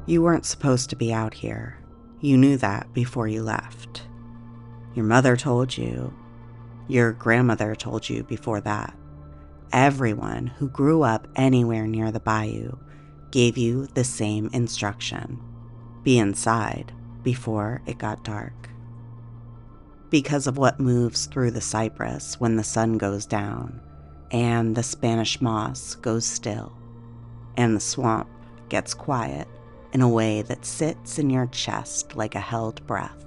You weren't supposed to be out here. You knew that before you left. Your mother told you. Your grandmother told you before that. Everyone who grew up anywhere near the bayou gave you the same instruction. Be inside before it got dark. Because of what moves through the cypress when the sun goes down, and the Spanish moss goes still, and the swamp gets quiet in a way that sits in your chest like a held breath.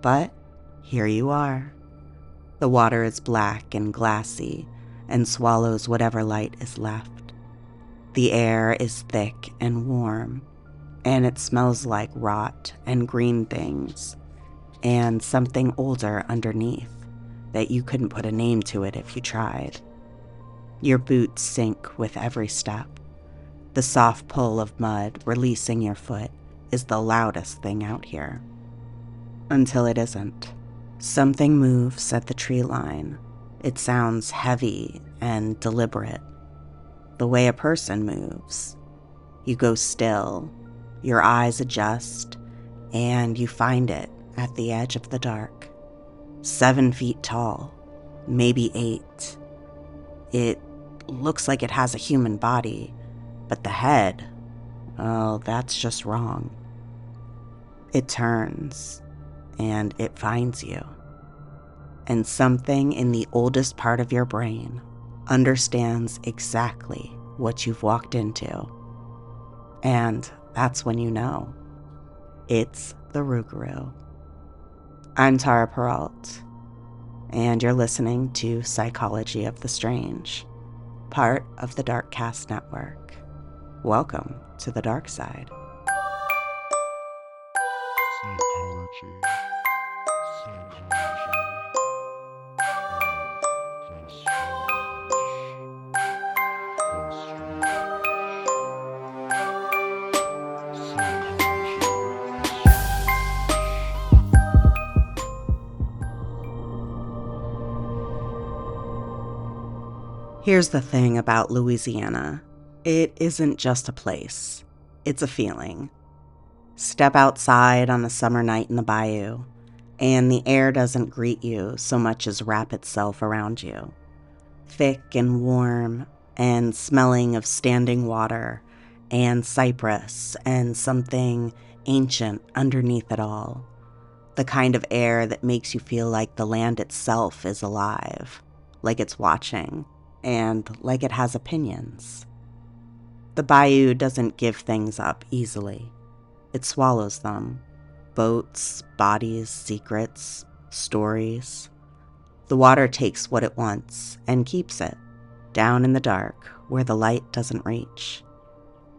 But here you are. The water is black and glassy and swallows whatever light is left. The air is thick and warm, and it smells like rot and green things, and something older underneath that you couldn't put a name to it if you tried. Your boots sink with every step. The soft pull of mud releasing your foot is the loudest thing out here. Until it isn't. Something moves at the tree line. It sounds heavy and deliberate. The way a person moves. You go still, your eyes adjust, and you find it at the edge of the dark. 7 feet tall, maybe 8. It looks like it has a human body, but the head, oh, that's just wrong. It turns, and it finds you. And something in the oldest part of your brain understands exactly what you've walked into. And that's when you know. It's the rougarou. I'm Tara Peralt, and you're listening to Psychology of the Strange, part of the Darkcast Network. Welcome to the dark side. Psychology. Here's the thing about Louisiana. It isn't just a place. It's a feeling. Step outside on a summer night in the bayou, and the air doesn't greet you so much as wrap itself around you. Thick and warm, and smelling of standing water, and cypress, and something ancient underneath it all. The kind of air that makes you feel like the land itself is alive, like it's watching, and like it has opinions. The bayou doesn't give things up easily. It swallows them. Boats, bodies, secrets, stories. The water takes what it wants and keeps it, down in the dark where the light doesn't reach.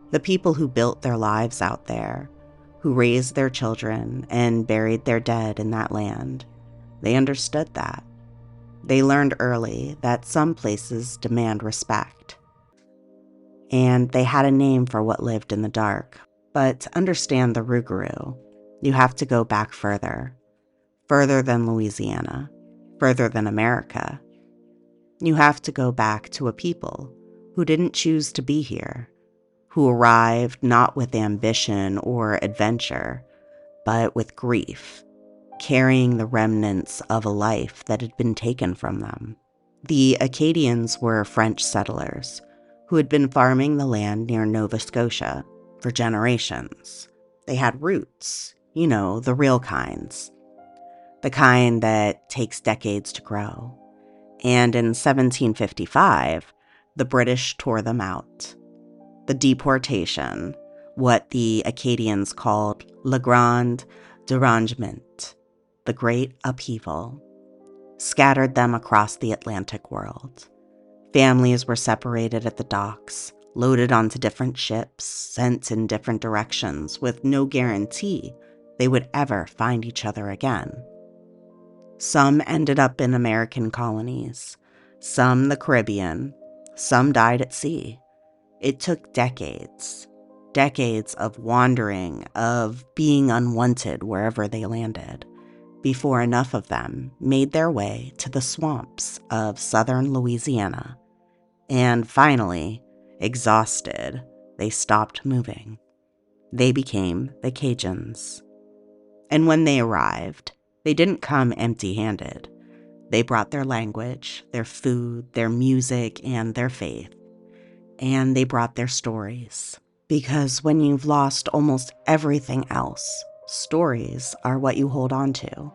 The people who built their lives out there, who raised their children and buried their dead in that land, they understood that. They learned early that some places demand respect. And they had a name for what lived in the dark. But to understand the rougarou, you have to go back further than Louisiana, further than America. You have to go back to a people who didn't choose to be here, who arrived not with ambition or adventure, but with grief, carrying the remnants of a life that had been taken from them. The Acadians were French settlers who had been farming the land near Nova Scotia for generations. They had roots, the real kinds. The kind that takes decades to grow. And in 1755, the British tore them out. The deportation, what the Acadians called le grand dérangement, the great upheaval, scattered them across the Atlantic world. Families were separated at the docks, loaded onto different ships, sent in different directions with no guarantee they would ever find each other again. Some ended up in American colonies, some the Caribbean, some died at sea. It took decades of wandering, of being unwanted wherever they landed, before enough of them made their way to the swamps of southern Louisiana. And finally, exhausted, they stopped moving. They became the Cajuns. And when they arrived, they didn't come empty-handed. They brought their language, their food, their music, and their faith. And they brought their stories. Because when you've lost almost everything else, stories are what you hold on to.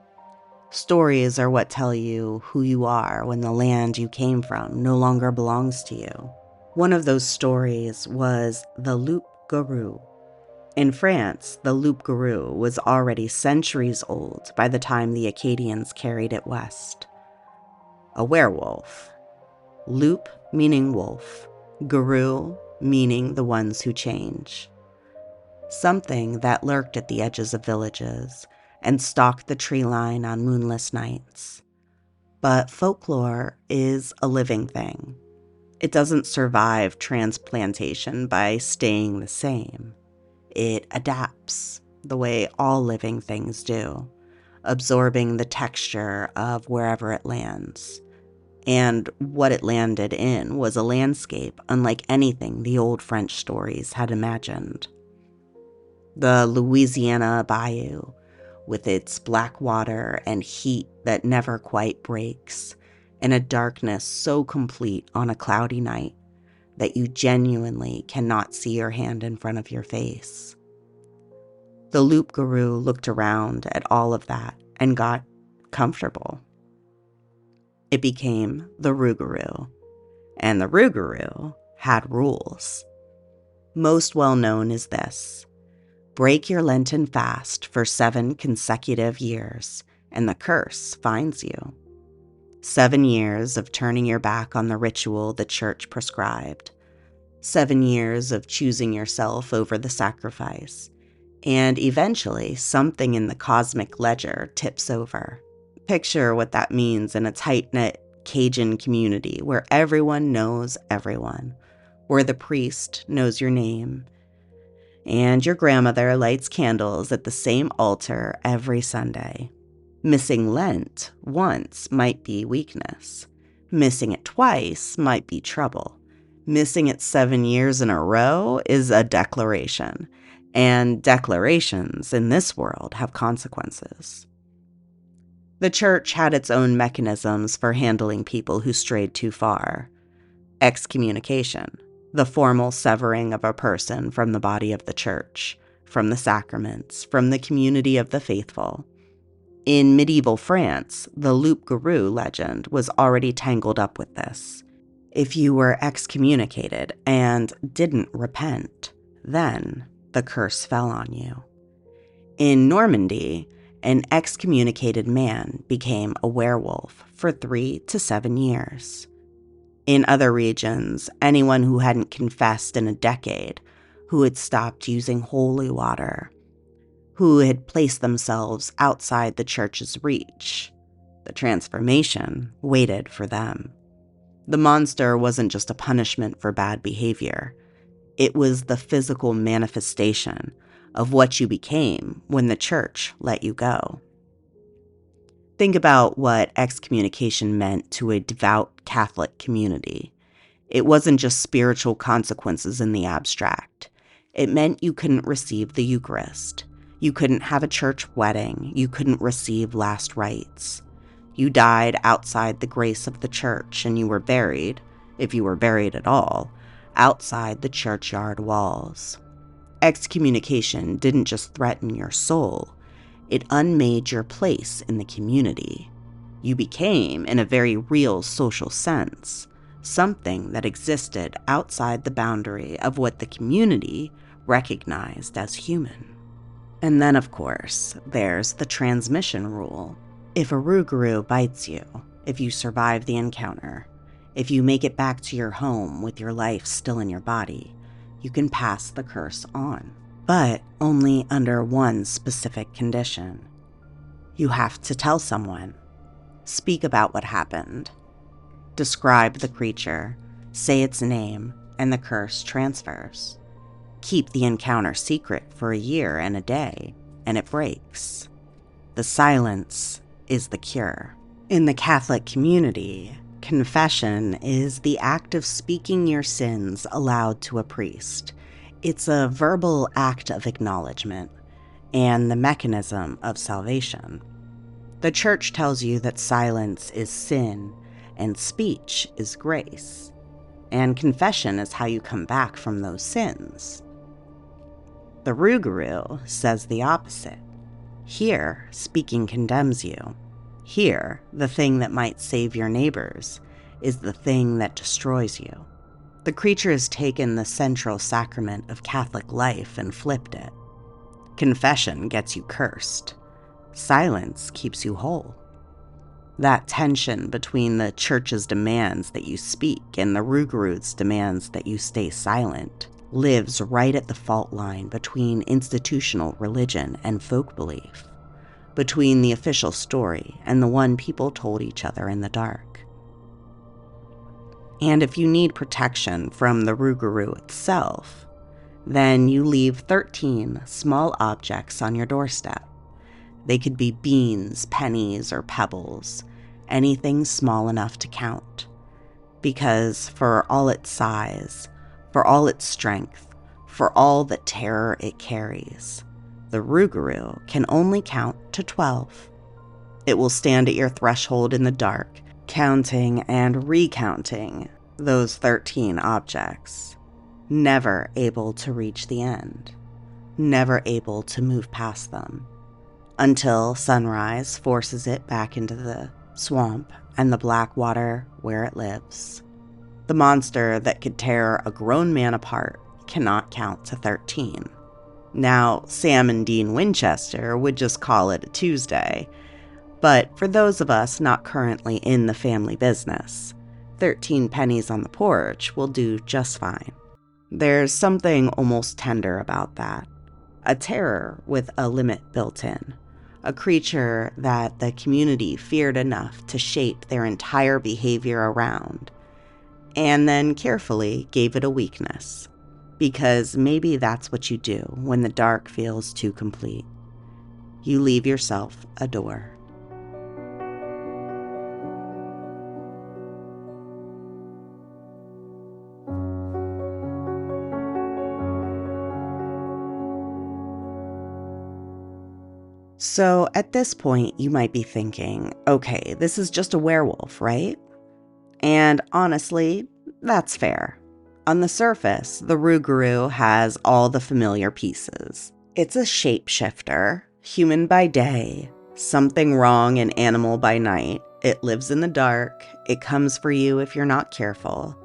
Stories are what tell you who you are when the land you came from no longer belongs to you. One of those stories was the loup-garou. In France, the loup-garou was already centuries old by the time the Acadians carried it west. A werewolf. Loup meaning wolf, garou meaning the ones who change. Something that lurked at the edges of villages and stalked the tree line on moonless nights. But folklore is a living thing. It doesn't survive transplantation by staying the same. It adapts the way all living things do, absorbing the texture of wherever it lands. And what it landed in was a landscape unlike anything the old French stories had imagined. The Louisiana Bayou, with its black water and heat that never quite breaks, and a darkness so complete on a cloudy night that you genuinely cannot see your hand in front of your face. The loup-garou looked around at all of that and got comfortable. It became the rougarou, and the rougarou had rules. Most well known is this: break your Lenten fast for 7 consecutive years, and the curse finds you. 7 years of turning your back on the ritual the church prescribed. 7 years of choosing yourself over the sacrifice. And eventually, something in the cosmic ledger tips over. Picture what that means in a tight-knit Cajun community where everyone knows everyone, where the priest knows your name, and your grandmother lights candles at the same altar every Sunday. Missing Lent once might be weakness. Missing it twice might be trouble. Missing it 7 years in a row is a declaration, and declarations in this world have consequences. The church had its own mechanisms for handling people who strayed too far. Excommunication, the formal severing of a person from the body of the church, from the sacraments, from the community of the faithful. In medieval France, the loup-garou legend was already tangled up with this. If you were excommunicated and didn't repent, then the curse fell on you. In Normandy, an excommunicated man became a werewolf for 3 to 7 years. In other regions, anyone who hadn't confessed in a decade, who had stopped using holy water, who had placed themselves outside the church's reach, the transformation waited for them. The monster wasn't just a punishment for bad behavior. It was the physical manifestation of what you became when the church let you go. Think about what excommunication meant to a devout Catholic community. It wasn't just spiritual consequences in the abstract. It meant you couldn't receive the Eucharist. You couldn't have a church wedding. You couldn't receive last rites. You died outside the grace of the church, and you were buried, if you were buried at all, outside the churchyard walls. Excommunication didn't just threaten your soul, it unmade your place in the community. You became, in a very real social sense, something that existed outside the boundary of what the community recognized as human. And then, of course, there's the transmission rule. If a rougarou bites you, if you survive the encounter, if you make it back to your home with your life still in your body, you can pass the curse on, but only under one specific condition. You have to tell someone, speak about what happened, describe the creature, say its name, and the curse transfers. Keep the encounter secret for a year and a day, and it breaks. The silence is the cure. In the Catholic community, confession is the act of speaking your sins aloud to a priest. It's a verbal act of acknowledgement and the mechanism of salvation. The church tells you that silence is sin and speech is grace, and confession is how you come back from those sins. The rougarou says the opposite. Here, speaking condemns you. Here, the thing that might save your neighbors is the thing that destroys you. The creature has taken the central sacrament of Catholic life and flipped it. Confession gets you cursed. Silence keeps you whole. That tension between the church's demands that you speak and the rougarou's demands that you stay silent lives right at the fault line between institutional religion and folk belief, between the official story and the one people told each other in the dark. And if you need protection from the rougarou itself, then you leave 13 small objects on your doorstep. They could be beans, pennies, or pebbles, anything small enough to count. Because for all its size, for all its strength, for all the terror it carries, the rougarou can only count to 12. It will stand at your threshold in the dark, counting and recounting those 13 objects, never able to reach the end, never able to move past them, until sunrise forces it back into the swamp and the black water where it lives. The monster that could tear a grown man apart cannot count to 13. Now, Sam and Dean Winchester would just call it a Tuesday, but for those of us not currently in the family business, 13 pennies on the porch will do just fine. There's something almost tender about that. A terror with a limit built in. A creature that the community feared enough to shape their entire behavior around, and then carefully gave it a weakness. Because maybe that's what you do when the dark feels too complete. You leave yourself a door. So at this point, you might be thinking, okay, this is just a werewolf, right? And honestly, that's fair. On the surface, the rougarou has all the familiar pieces. It's a shapeshifter, human by day, something wrong and animal by night. It lives in the dark. It comes for you if you're not careful.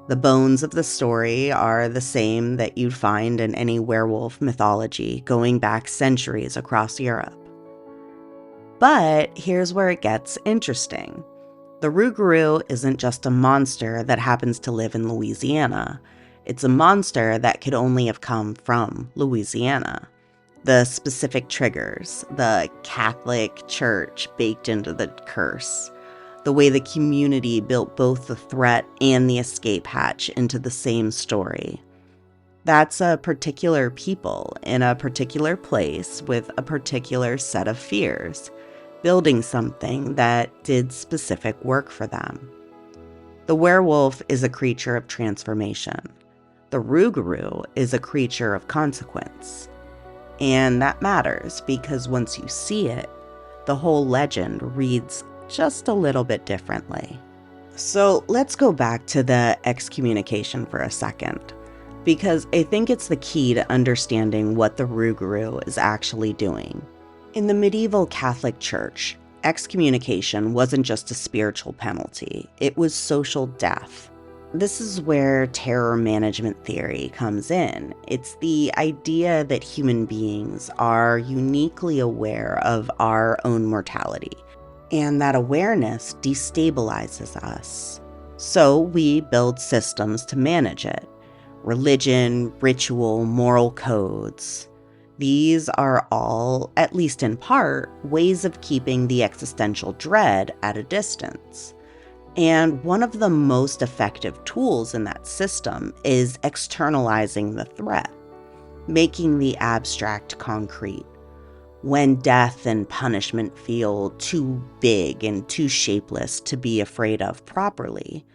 The bones of the story are the same that you'd find in any werewolf mythology going back centuries across Europe. But here's where it gets interesting. The rougarou isn't just a monster that happens to live in Louisiana. It's a monster that could only have come from Louisiana. The specific triggers, the Catholic Church baked into the curse, the way the community built both the threat and the escape hatch into the same story. That's a particular people in a particular place with a particular set of fears, building something that did specific work for them. The werewolf is a creature of transformation. The rougarou is a creature of consequence. And that matters because once you see it, the whole legend reads just a little bit differently. So let's go back to the excommunication for a second, because I think it's the key to understanding what the rougarou is actually doing. In the medieval Catholic Church, excommunication wasn't just a spiritual penalty, it was social death. This is where terror management theory comes in. It's the idea that human beings are uniquely aware of our own mortality, and that awareness destabilizes us. So we build systems to manage it. Religion, ritual, moral codes. These are all, at least in part, ways of keeping the existential dread at a distance. And one of the most effective tools in that system is externalizing the threat, making the abstract concrete. When death and punishment feel too big and too shapeless to be afraid of properly,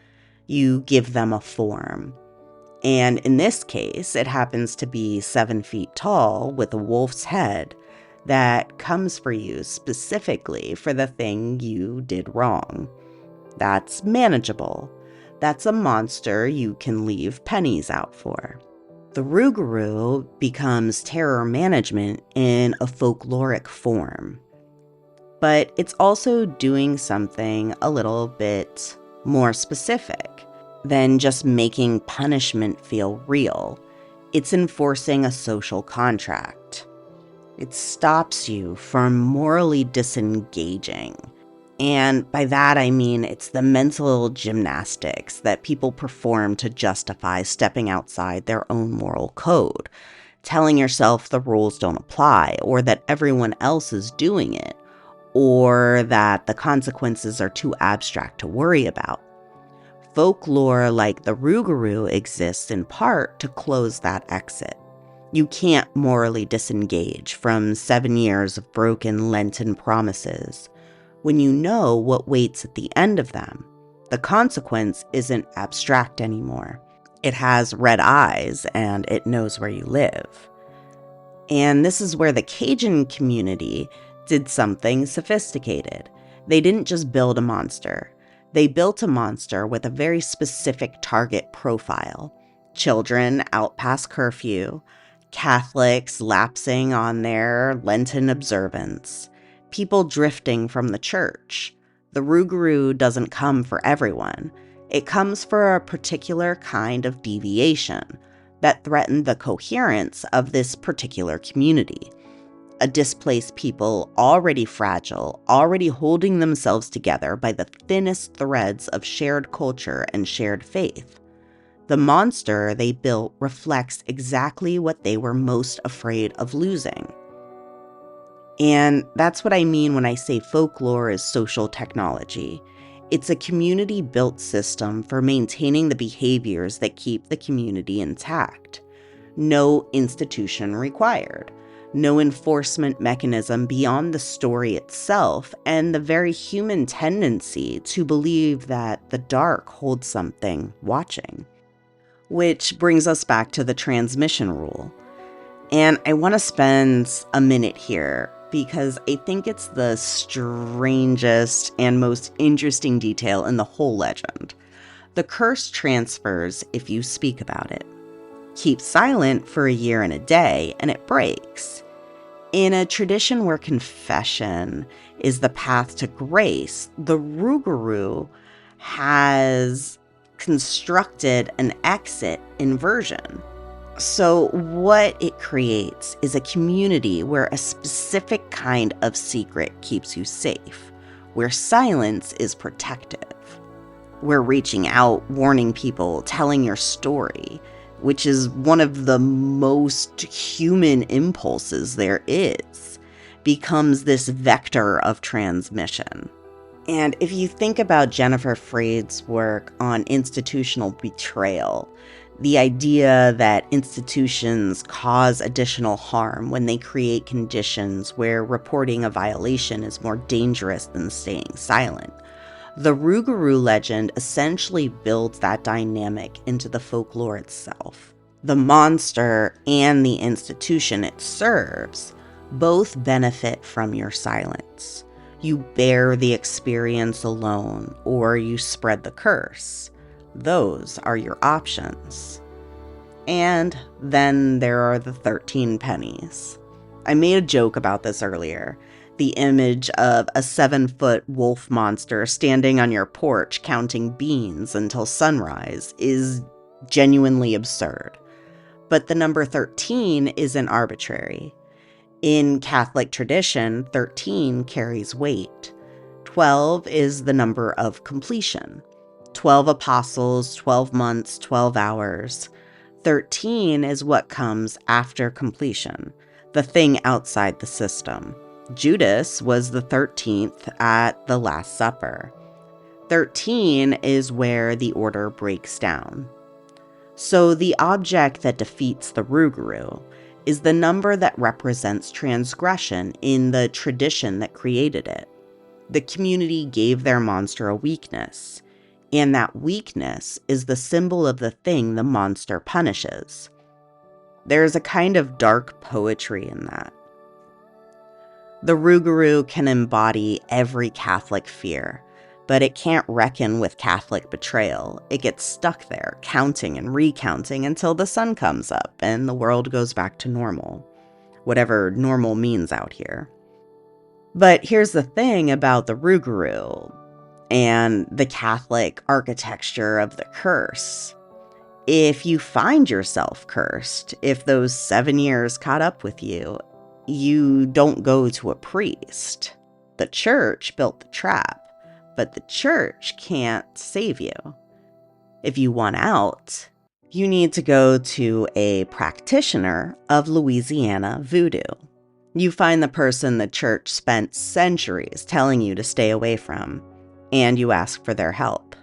you give them a form. And in this case, it happens to be 7 feet tall with a wolf's head that comes for you specifically for the thing you did wrong. That's manageable. That's a monster you can leave pennies out for. The rougarou becomes terror management in a folkloric form. But it's also doing something a little bit more specific than just making punishment feel real. It's enforcing a social contract. It stops you from morally disengaging. And by that I mean it's the mental gymnastics that people perform to justify stepping outside their own moral code, telling yourself the rules don't apply, or that everyone else is doing it, or that the consequences are too abstract to worry about. Folklore like the Rugaru exists in part to close that exit. You can't morally disengage from 7 years of broken Lenten promises when you know what waits at the end of them. The consequence isn't abstract anymore. It has red eyes and it knows where you live. And this is where the Cajun community did something sophisticated. They didn't just build a monster. They built a monster with a very specific target profile. Children out past curfew, Catholics lapsing on their Lenten observance, people drifting from the church. The rougarou doesn't come for everyone. It comes for a particular kind of deviation that threatened the coherence of this particular community. A displaced people already fragile, already holding themselves together by the thinnest threads of shared culture and shared faith. The monster they built reflects exactly what they were most afraid of losing. And that's what I mean when I say folklore is social technology. It's a community-built system for maintaining the behaviors that keep the community intact. No institution required. No enforcement mechanism beyond the story itself and the very human tendency to believe that the dark holds something watching. Which brings us back to the transmission rule. And I want to spend a minute here because I think it's the strangest and most interesting detail in the whole legend. The curse transfers if you speak about it. Keep silent for a year and a day, and it breaks. In a tradition where confession is the path to grace, the rougarou has constructed an exit inversion. So what it creates is a community where a specific kind of secret keeps you safe, where silence is protective, where reaching out, warning people, telling your story, which is one of the most human impulses there is, becomes this vector of transmission. And if you think about Jennifer Freyd's work on institutional betrayal, the idea that institutions cause additional harm when they create conditions where reporting a violation is more dangerous than staying silent. The Rugaru legend essentially builds that dynamic into the folklore itself. The monster and the institution it serves both benefit from your silence. You bear the experience alone, or you spread the curse. Those are your options. And then there are the 13 pennies. I made a joke about this earlier. The image of a 7-foot wolf monster standing on your porch counting beans until sunrise is genuinely absurd. But the number 13 isn't arbitrary. In Catholic tradition, 13 carries weight. 12 is the number of completion. 12 apostles, 12 months, 12 hours. 13 is what comes after completion, the thing outside the system. Judas was the 13th at the Last Supper. 13 is where the order breaks down. So the object that defeats the rougarou is the number that represents transgression in the tradition that created it. The community gave their monster a weakness. And that weakness is the symbol of the thing the monster punishes. There's a kind of dark poetry in that. The rougarou can embody every Catholic fear, but it can't reckon with Catholic betrayal. It gets stuck there, counting and recounting until the sun comes up and the world goes back to normal. Whatever normal means out here. But here's the thing about the rougarou and the Catholic architecture of the curse. If you find yourself cursed, if those 7 years caught up with you, you don't go to a priest. The church built the trap, but the church can't save you. If you want out, you need to go to a practitioner of Louisiana voodoo. You find the person the church spent centuries telling you to stay away from, and you ask for their help.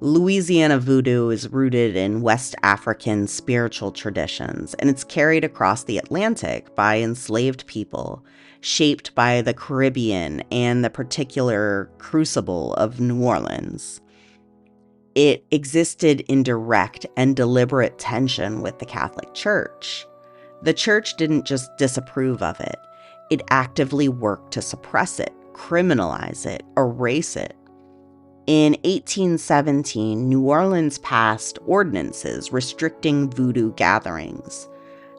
Louisiana voodoo is rooted in West African spiritual traditions, and it's carried across the Atlantic by enslaved people, shaped by the Caribbean and the particular crucible of New Orleans. It existed in direct and deliberate tension with the Catholic Church. The Church didn't just disapprove of it. It actively worked to suppress it, criminalize it, erase it. In 1817, New Orleans passed ordinances restricting voodoo gatherings.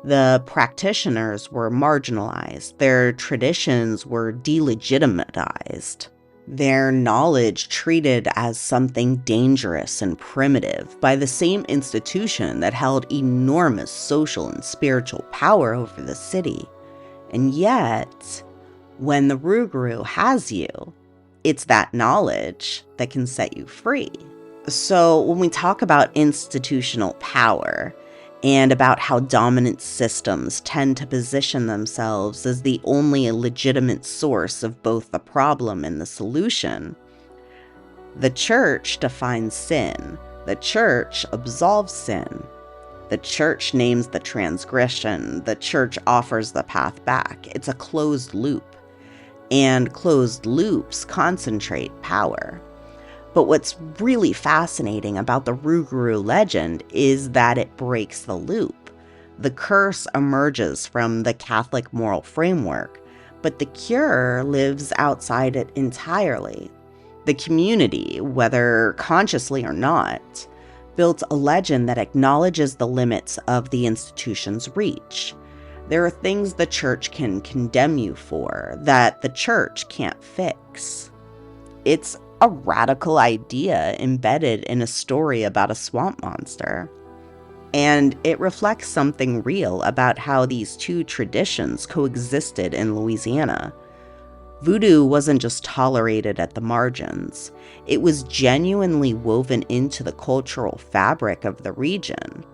The practitioners were marginalized. Their traditions were delegitimized. Their knowledge treated as something dangerous and primitive by the same institution that held enormous social and spiritual power over the city. And yet, when the rougarou has you, it's that knowledge that can set you free. So when we talk about institutional power and about how dominant systems tend to position themselves as the only legitimate source of both the problem and the solution, the church defines sin. The church absolves sin. The church names the transgression. The church offers the path back. It's a closed loop. And closed loops concentrate power. But what's really fascinating about the rougarou legend is that it breaks the loop. The curse emerges from the Catholic moral framework, but the cure lives outside it entirely. The community, whether consciously or not, built a legend that acknowledges the limits of the institution's reach. There are things the church can condemn you for that the church can't fix. It's a radical idea embedded in a story about a swamp monster. And it reflects something real about how these two traditions coexisted in Louisiana. Voodoo wasn't just tolerated at the margins. It was genuinely woven into the cultural fabric of the region.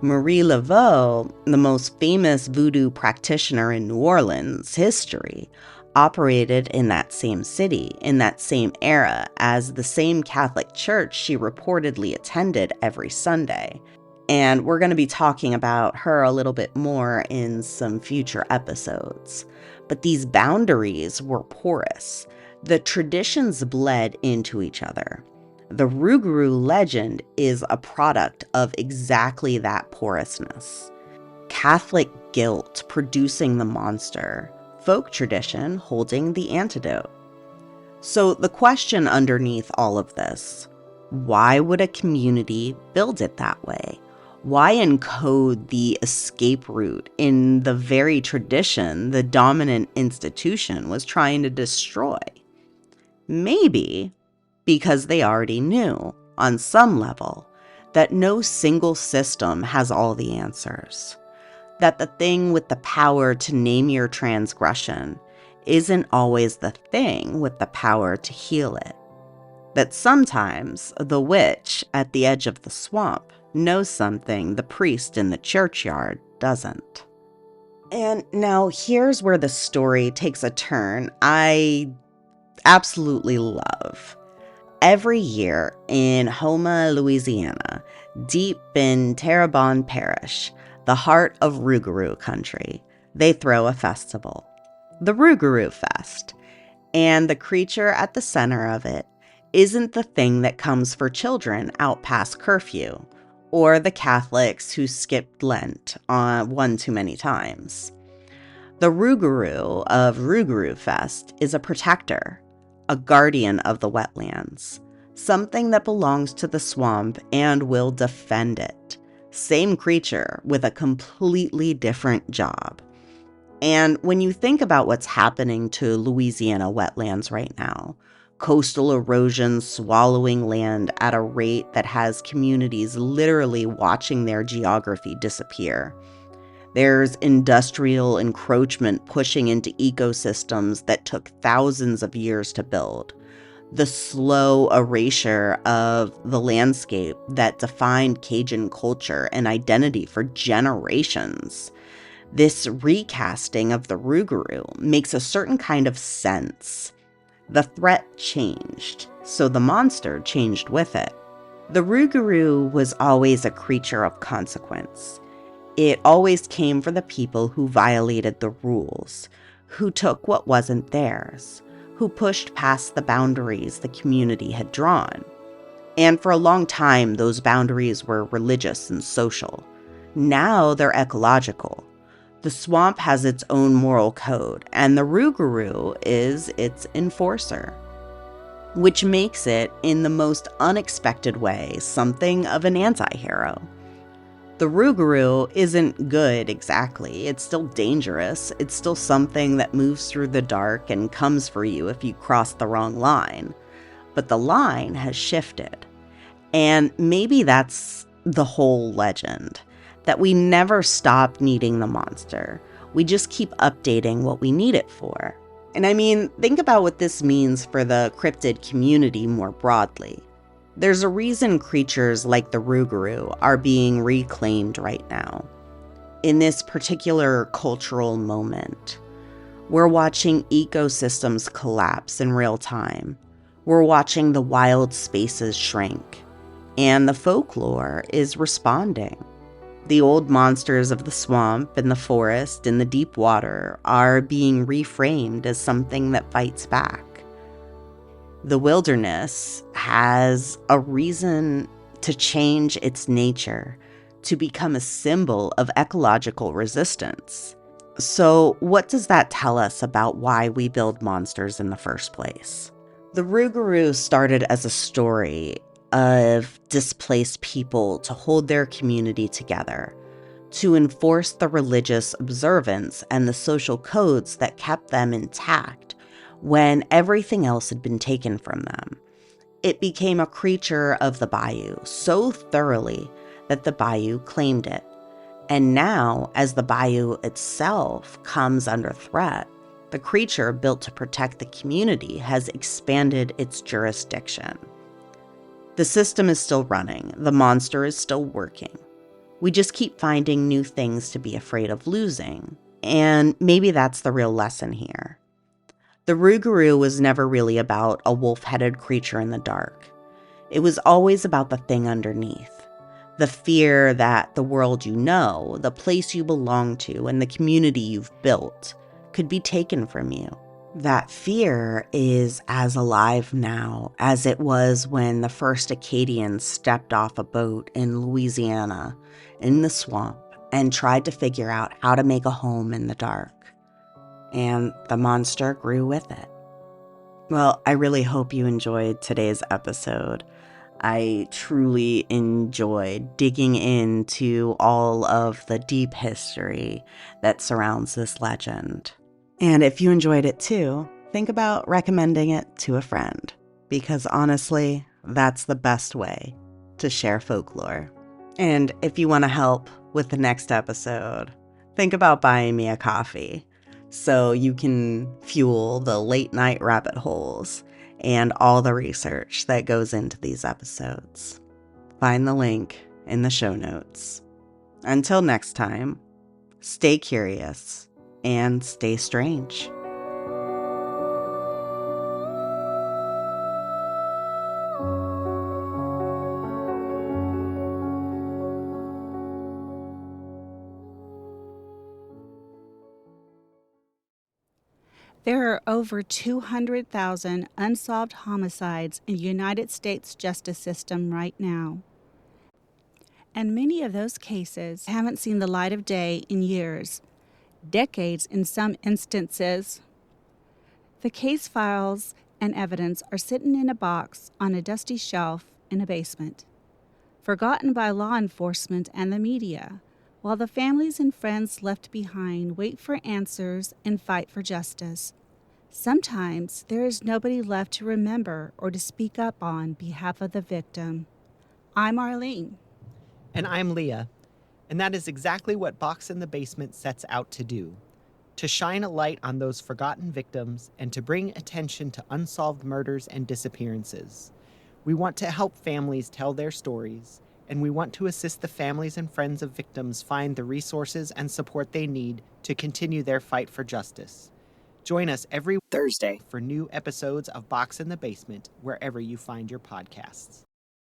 Marie Laveau, the most famous voodoo practitioner in New Orleans history, operated in that same city, in that same era, as the same Catholic church she reportedly attended every Sunday. And we're going to be talking about her a little bit more in some future episodes. But these boundaries were porous. The traditions bled into each other. The rougarou legend is a product of exactly that porousness. Catholic guilt producing the monster, folk tradition holding the antidote. So the question underneath all of this, why would a community build it that way? Why encode the escape route in the very tradition the dominant institution was trying to destroy? Maybe because they already knew, on some level, that no single system has all the answers. That the thing with the power to name your transgression isn't always the thing with the power to heal it. That sometimes the witch at the edge of the swamp knows something the priest in the churchyard doesn't. And now here's where the story takes a turn I absolutely love. Every year in Houma, Louisiana, deep in Terrebonne Parish, the heart of rougarou country, they throw a festival, the Rougarou Fest, and the creature at the center of it isn't the thing that comes for children out past curfew, or the Catholics who skipped Lent one too many times. The Rugaru of Rougarou Fest is a protector, a guardian of the wetlands, something that belongs to the swamp and will defend it. Same creature with a completely different job. And when you think about what's happening to Louisiana wetlands right now, coastal erosion swallowing land at a rate that has communities literally watching their geography disappear. There's industrial encroachment pushing into ecosystems that took thousands of years to build. The slow erasure of the landscape that defined Cajun culture and identity for generations. This recasting of the rougarou makes a certain kind of sense. The threat changed, so the monster changed with it. The rougarou was always a creature of consequence. It always came for the people who violated the rules, who took what wasn't theirs, who pushed past the boundaries the community had drawn. And for a long time, those boundaries were religious and social. Now they're ecological. The swamp has its own moral code, and the rougarou is its enforcer, which makes it, in the most unexpected way, something of an anti-hero. The rougarou isn't good exactly. It's still dangerous. It's still something that moves through the dark and comes for you if you cross the wrong line. But the line has shifted. And maybe that's the whole legend, that we never stop needing the monster. We just keep updating what we need it for. And I mean, think about what this means for the cryptid community more broadly. There's a reason creatures like the rougarou are being reclaimed right now. In this particular cultural moment, we're watching ecosystems collapse in real time. We're watching the wild spaces shrink. And the folklore is responding. The old monsters of the swamp and the forest and the deep water are being reframed as something that fights back. The wilderness has a reason to change its nature, to become a symbol of ecological resistance. So, what does that tell us about why we build monsters in the first place? The rougarou started as a story of displaced people to hold their community together, to enforce the religious observance and the social codes that kept them intact when everything else had been taken from them. It became a creature of the Bayou so thoroughly that the Bayou claimed it. And now, as the Bayou itself comes under threat, the creature built to protect the community has expanded its jurisdiction. The system is still running. The monster is still working. We just keep finding new things to be afraid of losing. And maybe that's the real lesson here. The rougarou was never really about a wolf-headed creature in the dark. It was always about the thing underneath. The fear that the world you know, the place you belong to, and the community you've built could be taken from you. That fear is as alive now as it was when the first Acadians stepped off a boat in Louisiana, in the swamp, and tried to figure out how to make a home in the dark. And the monster grew with it. Well, I really hope you enjoyed today's episode. I truly enjoyed digging into all of the deep history that surrounds this legend. And if you enjoyed it too, think about recommending it to a friend, because honestly, that's the best way to share folklore. And if you want to help with the next episode, think about buying me a coffee so you can fuel the late night rabbit holes and all the research that goes into these episodes. Find the link in the show notes. Until next time, stay curious and stay strange. There are over 200,000 unsolved homicides in the United States justice system right now. And many of those cases haven't seen the light of day in years, decades in some instances. The case files and evidence are sitting in a box on a dusty shelf in a basement, forgotten by law enforcement and the media, while the families and friends left behind wait for answers and fight for justice. Sometimes there is nobody left to remember or to speak up on behalf of the victim. I'm Arlene. And I'm Leah. And that is exactly what Box in the Basement sets out to do. To shine a light on those forgotten victims and to bring attention to unsolved murders and disappearances. We want to help families tell their stories, and we want to assist the families and friends of victims find the resources and support they need to continue their fight for justice. Join us every Thursday for new episodes of Box in the Basement wherever you find your podcasts.